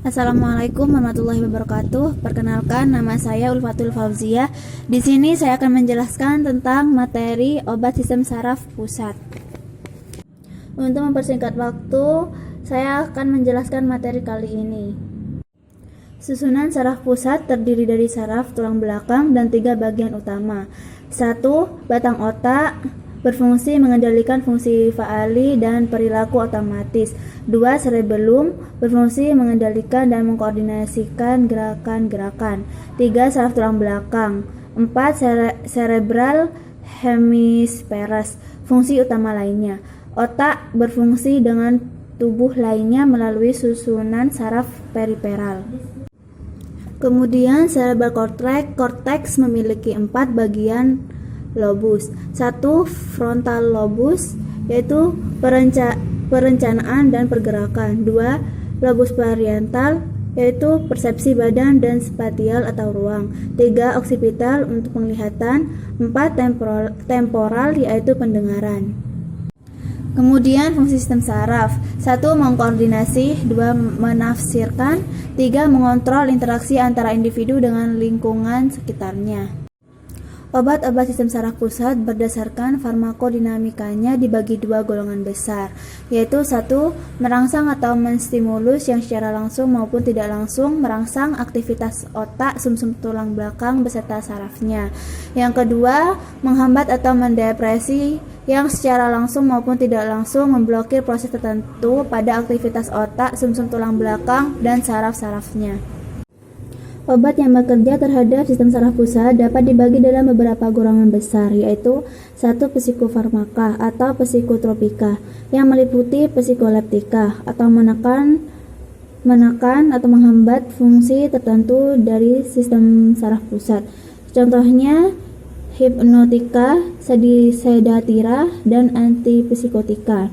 Assalamualaikum warahmatullahi wabarakatuh. Perkenalkan, nama saya Ulfatul Fauzia. Di sini saya akan menjelaskan tentang materi obat sistem saraf pusat. Untuk mempersingkat waktu, saya akan menjelaskan materi kali ini. Susunan saraf pusat terdiri dari saraf tulang belakang dan 3 bagian utama. 1. Batang otak, berfungsi mengendalikan fungsi faali dan perilaku otomatis. 2. Cerebellum, berfungsi mengendalikan dan mengkoordinasikan gerakan-gerakan. 3. Saraf tulang belakang. 4. Cerebral hemispheres, fungsi utama lainnya. Otak berfungsi dengan tubuh lainnya melalui susunan saraf periferal. Kemudian cerebral cortex memiliki 4 bagian lobus. 1. Frontal lobus, yaitu perencanaan dan pergerakan. 2. Lobus parietal, yaitu persepsi badan dan spatial atau ruang. 3. Occipital, untuk penglihatan. 4. Temporal, yaitu pendengaran. Kemudian fungsi sistem saraf. 1. Mengkoordinasi. 2. Menafsirkan. 3. Mengontrol interaksi antara individu dengan lingkungan sekitarnya. Obat-obat sistem saraf pusat berdasarkan farmakodinamikanya dibagi 2 golongan besar, yaitu 1. Merangsang atau menstimulus yang secara langsung maupun tidak langsung merangsang aktivitas otak, sumsum tulang belakang beserta sarafnya. Yang kedua, menghambat atau mendepresi yang secara langsung maupun tidak langsung memblokir proses tertentu pada aktivitas otak, sumsum tulang belakang, dan saraf-sarafnya. Obat yang bekerja terhadap sistem saraf pusat dapat dibagi dalam beberapa golongan besar, yaitu 1. Psikofarmaka atau psikotropika, yang meliputi psikoleptika atau menekan atau menghambat fungsi tertentu dari sistem saraf pusat. Contohnya hipnotika, sedativa, dan antipsikotika.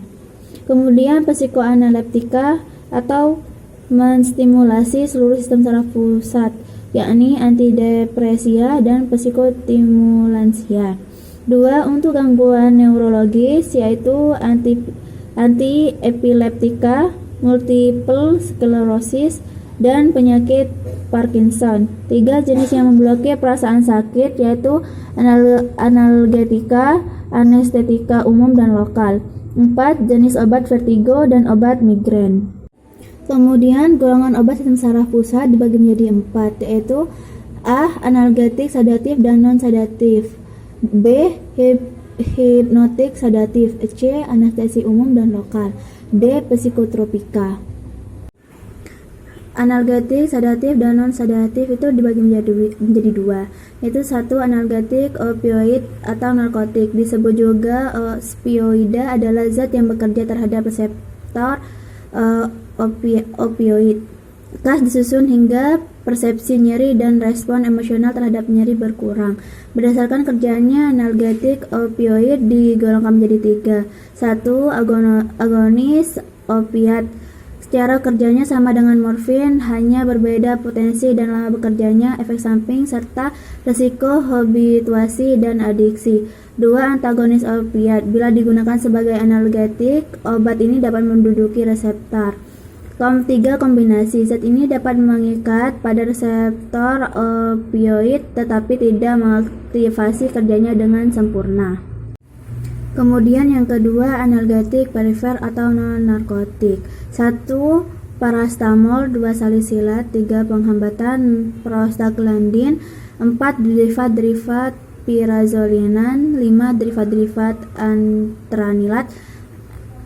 Kemudian psikoanaleptika atau menstimulasi seluruh sistem saraf pusat, yakni antidepresia dan psikostimulansia. 2. Untuk gangguan neurologis, yaitu antiepileptika, multiple sclerosis, dan penyakit Parkinson. 3. Jenis yang memblokir perasaan sakit, yaitu analgetika, anestetika umum dan lokal. 4. Jenis obat vertigo dan obat migrain. Kemudian golongan obat sistem saraf pusat dibagi menjadi 4, yaitu A. Analgetik, sedatif, dan non-sedatif. B. Hipnotik, sedatif. C. Anestesi umum dan lokal. D. Psikotropika. Analgetik, sedatif, dan non-sedatif itu dibagi menjadi 2, yaitu 1. Analgetik, opioid atau narkotik. Disebut juga opioida, adalah zat yang bekerja terhadap reseptor opioid. Kas disusun hingga persepsi nyeri dan respon emosional terhadap nyeri berkurang. Berdasarkan kerjanya, analgetik opioid digolongkan menjadi 3. 1. Agonis opiat. Secara kerjanya sama dengan morfin, hanya berbeda potensi dan lama bekerjanya, efek samping, serta risiko habituasi dan adiksi. 2. Antagonis opiat. Bila digunakan sebagai analgetik, obat ini dapat menduduki reseptor. 3. Kombinasi. Zat ini dapat mengikat pada reseptor opioid tetapi tidak mengaktifasi kerjanya dengan sempurna. Kemudian yang kedua, analgetik perifer atau non-narkotik. 1. Parastamol, 2. salisilat, 3. penghambatan prostaglandin, 4. derivat-derivat pirazolinan, 5. derivat-derivat antranilat,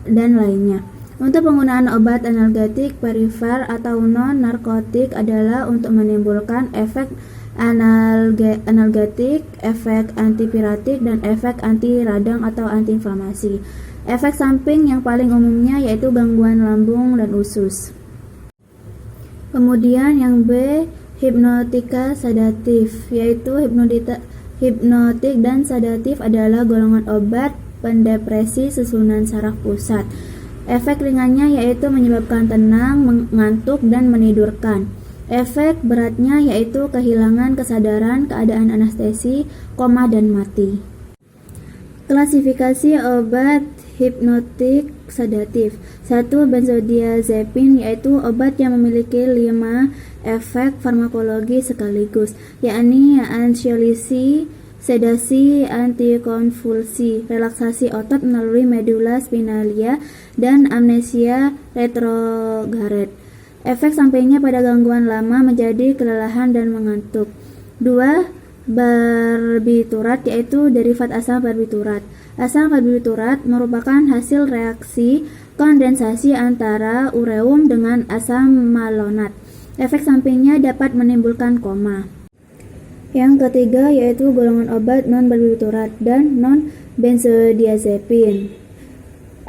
dan lainnya. Untuk penggunaan obat analgetik perifer atau non-narkotik adalah untuk menimbulkan efek analgetik, efek antipiretik, dan efek anti radang atau antiinflamasi. Efek samping yang paling umumnya yaitu gangguan lambung dan usus. Kemudian yang B, hipnotika sedatif, yaitu hipnotik dan sedatif adalah golongan obat pendepresi susunan saraf pusat. Efek ringannya yaitu menyebabkan tenang, mengantuk, dan menidurkan. Efek beratnya yaitu kehilangan kesadaran, keadaan anestesi, koma, dan mati. Klasifikasi obat hipnotik sedatif. 1. Benzodiazepin, yaitu obat yang memiliki 5 efek farmakologi sekaligus, yakni ansiolisi, sedasi, antikonvulsi, relaksasi otot melalui medula spinalia, dan amnesia retrograde. Efek sampingnya pada gangguan lama menjadi kelelahan dan mengantuk. 2. Barbiturat, yaitu derivat asam barbiturat. Asam barbiturat merupakan hasil reaksi kondensasi antara ureum dengan asam malonat. Efek sampingnya dapat menimbulkan koma. Yang ketiga yaitu golongan obat non-barbiturat dan non-benzodiazepin.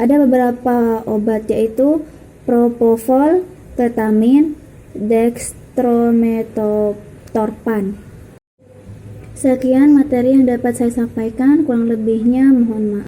Ada beberapa obat yaitu propofol, ketamin, dextromethorphan. Sekian materi yang dapat saya sampaikan, kurang lebihnya mohon maaf.